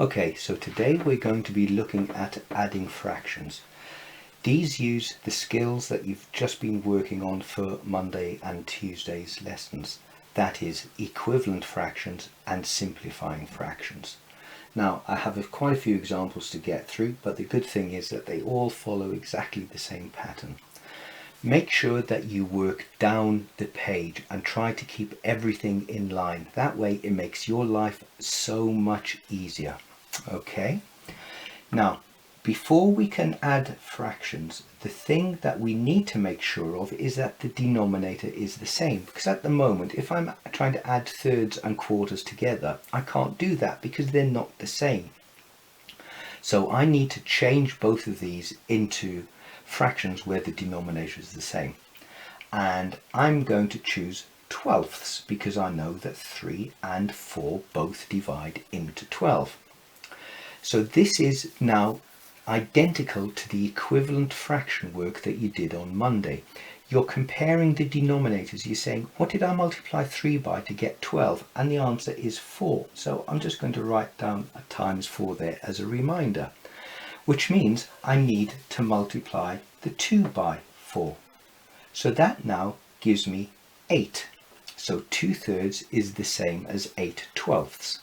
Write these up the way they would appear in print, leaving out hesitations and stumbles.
Okay, so today we're going to be looking at adding fractions. These use the skills that you've just been working on for Monday and Tuesday's lessons. That is equivalent fractions and simplifying fractions. Now, I have quite a few examples to get through, but the good thing is that they all follow exactly the same pattern. Make sure that you work down the page and try to keep everything in line. That way it makes your life so much easier. Okay, now before we can add fractions, the thing that we need to make sure of is that the denominator is the same, because at the moment if I'm trying to add thirds and quarters together, I can't do that because they're not the same. So I need to change both of these into fractions where the denominator is the same, and I'm going to choose twelfths because I know that 3 and 4 both divide into 12. So this is now identical to the equivalent fraction work that you did on Monday. You're comparing the denominators. You're saying, what did I multiply 3 by to get 12? And the answer is 4. So I'm just going to write down a times 4 there as a reminder, which means I need to multiply the 2 by 4. So that now gives me 8. So 2/3 is the same as 8/12.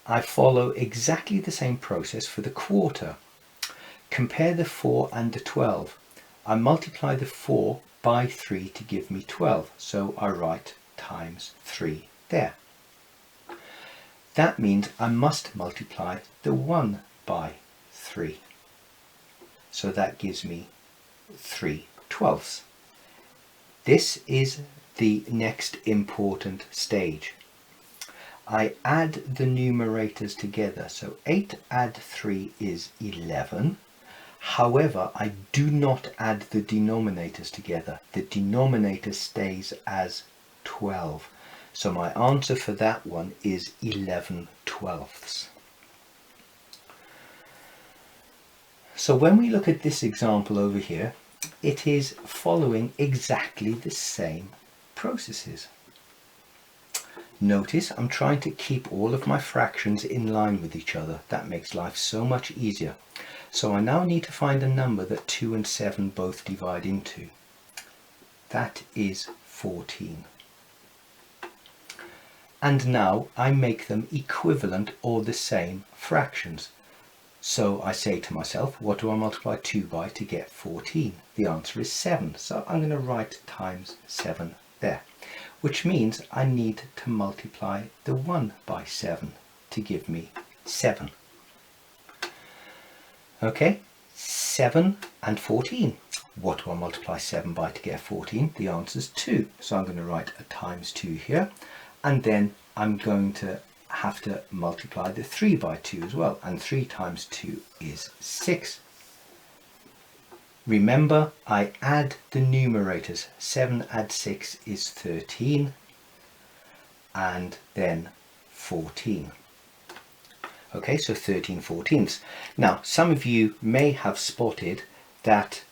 I follow exactly the same process for the quarter. Compare the 4 and the 12. I multiply the 4 by 3 to give me 12. So I write times 3 there. That means I must multiply the 1 by 3. So that gives me 3/12. This is the next important stage. I add the numerators together. So 8 add 3 is 11. However, I do not add the denominators together. The denominator stays as 12. So my answer for that one is 11/12. So when we look at this example over here, it is following exactly the same processes. Notice I'm trying to keep all of my fractions in line with each other. That makes life so much easier. So I now need to find a number that 2 and 7 both divide into. That is 14. And now I make them equivalent or the same fractions. So I say to myself, what do I multiply 2 by to get 14? The answer is 7. So I'm going to write times 7 there, which means I need to multiply the 1 by 7 to give me 7. Okay, 7 and 14. What do I multiply 7 by to get 14? The answer is 2. So I'm going to write a times 2 here, and then I'm going to have to multiply the 3 by 2 as well, and 3 times 2 is 6. Remember, I add the numerators. 7 add 6 is 13, and then 14. Okay, so 13/14. Now, some of you may have spotted that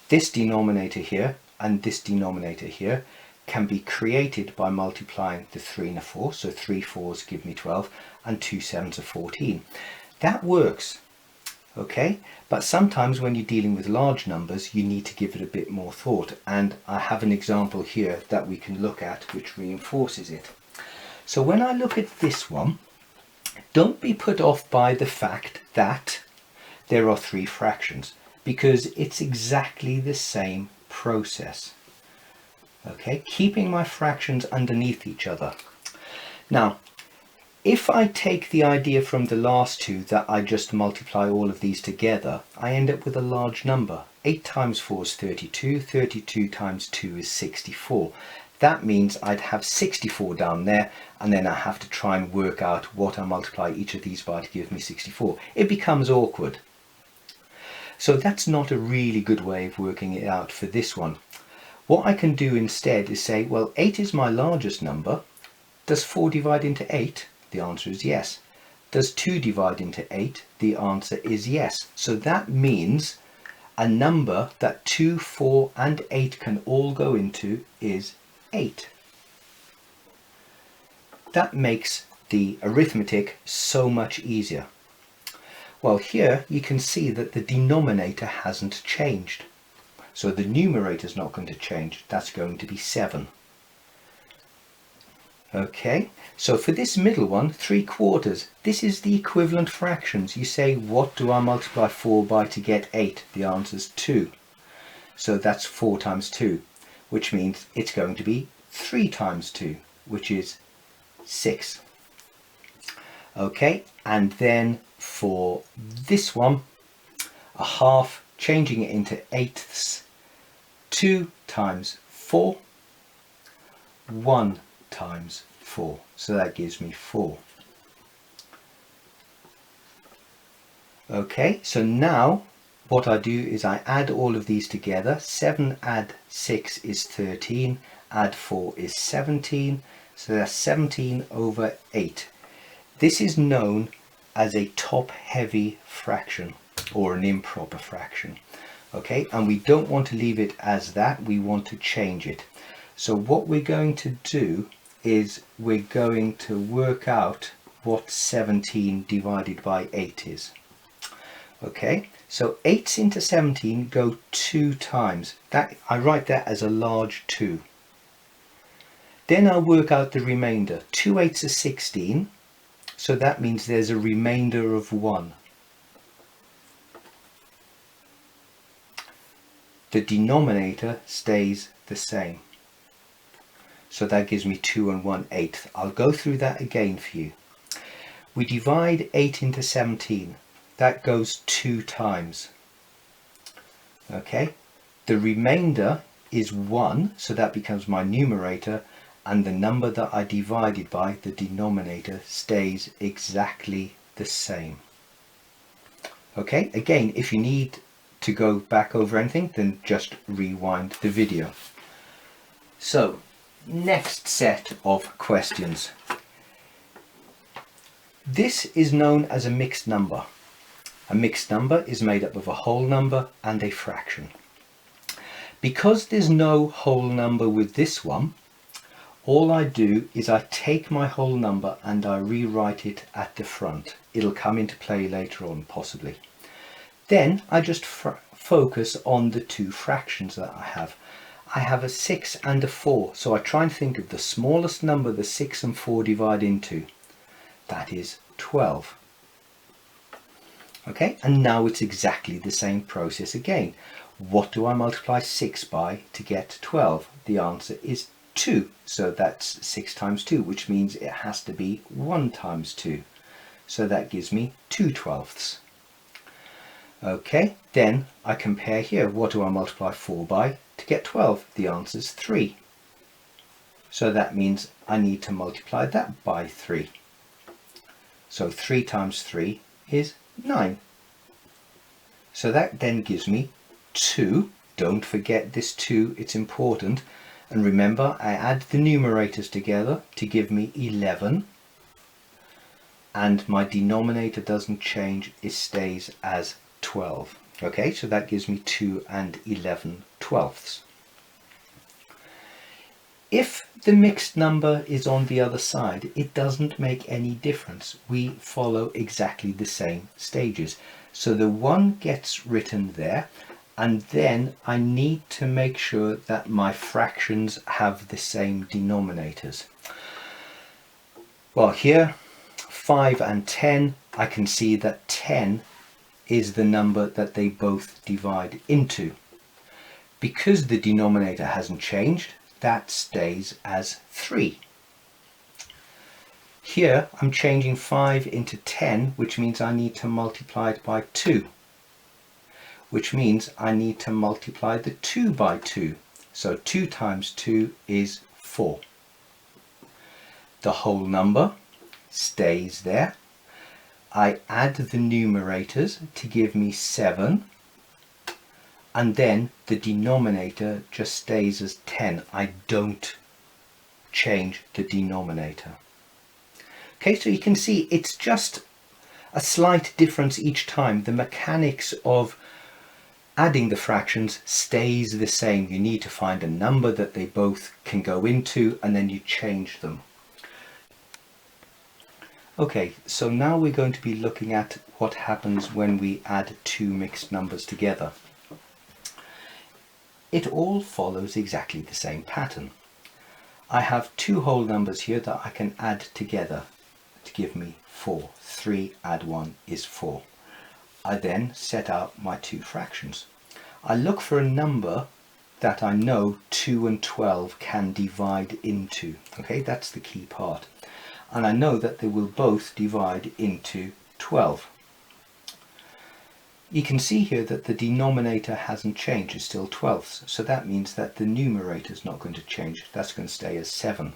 this denominator here and this denominator here can be created by multiplying the 3 and a 4. So 3 4s give me 12 and 2 7s are 14. That works. Okay, but sometimes when you're dealing with large numbers, you need to give it a bit more thought. And I have an example here that we can look at which reinforces it. So when I look at this one, don't be put off by the fact that there are 3 fractions, because it's exactly the same process. Okay, keeping my fractions underneath each other. Now, if I take the idea from the last two that I just multiply all of these together, I end up with a large number. 8 times 4 is 32, 32 times 2 is 64. That means I'd have 64 down there, and then I have to try and work out what I multiply each of these by to give me 64. It becomes awkward. So that's not a really good way of working it out for this one. What I can do instead is say, well, 8 is my largest number. Does 4 divide into 8? The answer is yes. Does 2 divide into 8? The answer is yes. So that means a number that 2, 4 and 8 can all go into is 8. That makes the arithmetic so much easier? Well, here you can see that the denominator hasn't changed. So the numerator is not going to change. That's going to be 7. Okay, so for this middle one, 3/4, this is the equivalent fractions. You say, what do I multiply 4 by to get 8? The answer is 2. So that's 4 times 2, which means it's going to be 3 times 2, which is 6. Okay, and then for this one, a half, changing it into eighths, 2 times 4, 1 times 4, so that gives me 4. Okay, so now what I do is I add all of these together. 7 add 6 is 13, add 4 is 17, so that's 17 over 8. This is known as a top-heavy fraction or an improper fraction. Okay, and we don't want to leave it as that, we want to change it. So what we're going to do is we're going to work out what 17 divided by 8 is. Okay, so 8s into 17 go 2 times. That I write that as a large 2. Then I'll work out the remainder. 2 8s are 16, so that means there's a remainder of 1. The denominator stays the same. So that gives me 2 and 1/8. I'll go through that again for you. We divide 8 into 17. That goes 2 times. Okay, the remainder is 1, so that becomes my numerator, and the number that I divided by, the denominator, stays exactly the same. Okay, again, if you need to go back over anything, then just rewind the video. So, next set of questions. This is known as a mixed number. A mixed number is made up of a whole number and a fraction. Because there's no whole number with this one, all I do is I take my whole number and I rewrite it at the front. It'll come into play later on, possibly. Then I just focus on the two fractions that I have. I have a 6 and a 4, so I try and think of the smallest number the 6 and 4 divide into. That is 12. Okay, and now it's exactly the same process again. What do I multiply 6 by to get 12? The answer is 2, so that's 6 times 2, which means it has to be 1 times 2. So that gives me 2/12. Okay, then I compare here. What do I multiply 4 by to get 12? The answer is 3. So that means I need to multiply that by 3. So 3 times 3 is 9. So that then gives me 2. Don't forget this 2, it's important. And remember, I add the numerators together to give me 11. And my denominator doesn't change, it stays as 12. Okay, so that gives me 2 and 11/12. If the mixed number is on the other side, it doesn't make any difference. We follow exactly the same stages. So the 1 gets written there, and then I need to make sure that my fractions have the same denominators. Well, here 5 and 10, I can see that 10 is the number that they both divide into. Because the denominator hasn't changed, that stays as 3. Here I'm changing 5 into 10, which means I need to multiply it by 2, which means I need to multiply the 2 by 2. So 2 times 2 is 4. The whole number stays there. I add the numerators to give me 7, and then the denominator just stays as 10. I don't change the denominator. Okay, so you can see it's just a slight difference each time. The mechanics of adding the fractions stays the same. You need to find a number that they both can go into, and then you change them. Okay, so now we're going to be looking at what happens when we add two mixed numbers together. It all follows exactly the same pattern. I have two whole numbers here that I can add together to give me 4. 3 add 1 is 4. I then set out my two fractions. I look for a number that I know 2 and 12 can divide into. Okay, that's the key part. And I know that they will both divide into 12. You can see here that the denominator hasn't changed, it's still 12ths. So that means that the numerator is not going to change, that's going to stay as 7.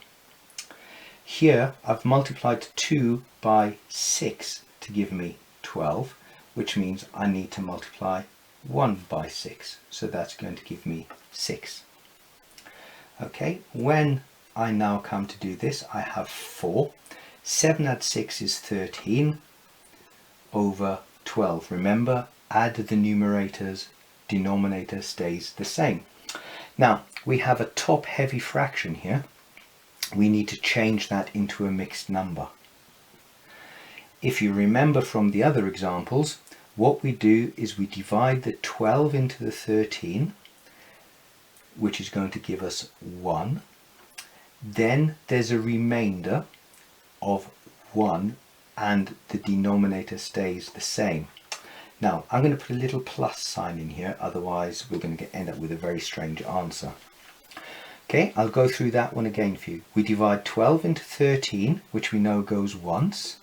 Here I've multiplied 2 by 6 to give me 12, which means I need to multiply 1 by 6. So that's going to give me 6. Okay, when I now come to do this, I have 4. 7 add 6 is 13 over 12. Remember, add the numerators, denominator stays the same. Now, we have a top heavy fraction here. We need to change that into a mixed number. If you remember from the other examples, what we do is we divide the 12 into the 13, which is going to give us 1. Then there's a remainder of 1 and the denominator stays the same. Now I'm going to put a little plus sign in here, otherwise we're going to end up with a very strange answer. Okay, I'll go through that one again for you. We divide 12 into 13, which we know goes once.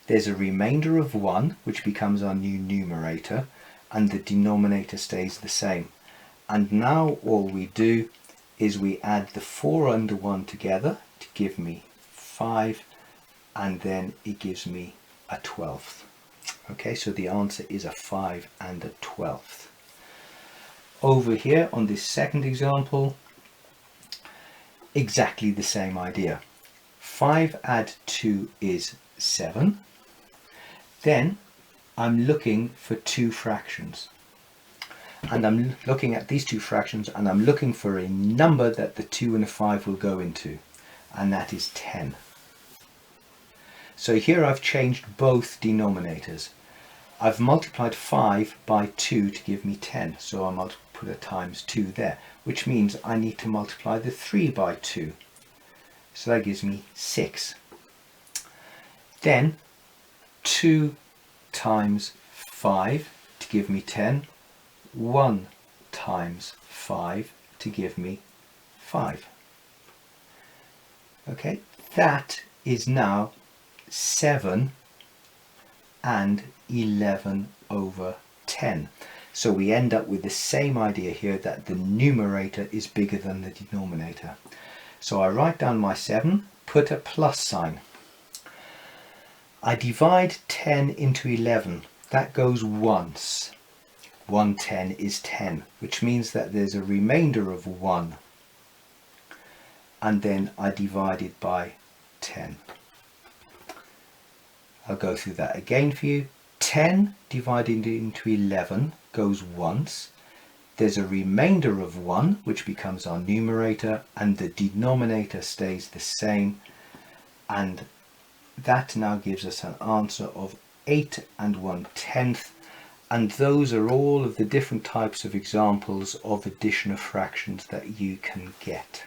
There's a remainder of 1, which becomes our new numerator, and the denominator stays the same. And now all we do is we add the 4 under 1 together to give me 5, and then it gives me a 12th. Okay, so the answer is a 5 and a 12th. Over here on this second example, exactly the same idea. 5 add 2 is 7. Then I'm looking for two fractions. And I'm looking at these two fractions and I'm looking for a number that the 2 and a 5 will go into. And that is 10. So here I've changed both denominators. I've multiplied 5 by 2 to give me 10. So I'll put a times 2 there, which means I need to multiply the 3 by 2. So that gives me 6. Then 2 times 5 to give me 10. 1 times 5 to give me 5. Okay, that is now 7 and 11 over 10. So we end up with the same idea here, that the numerator is bigger than the denominator. So I write down my 7, put a plus sign. I divide 10 into 11. That goes once. 1/10 is 10, which means that there's a remainder of 1. And then I divide it by 10. I'll go through that again for you. 10 divided into 11 goes once. There's a remainder of 1, which becomes our numerator, and the denominator stays the same. And that now gives us an answer of 8 and 1/10. And those are all of the different types of examples of addition of fractions that you can get.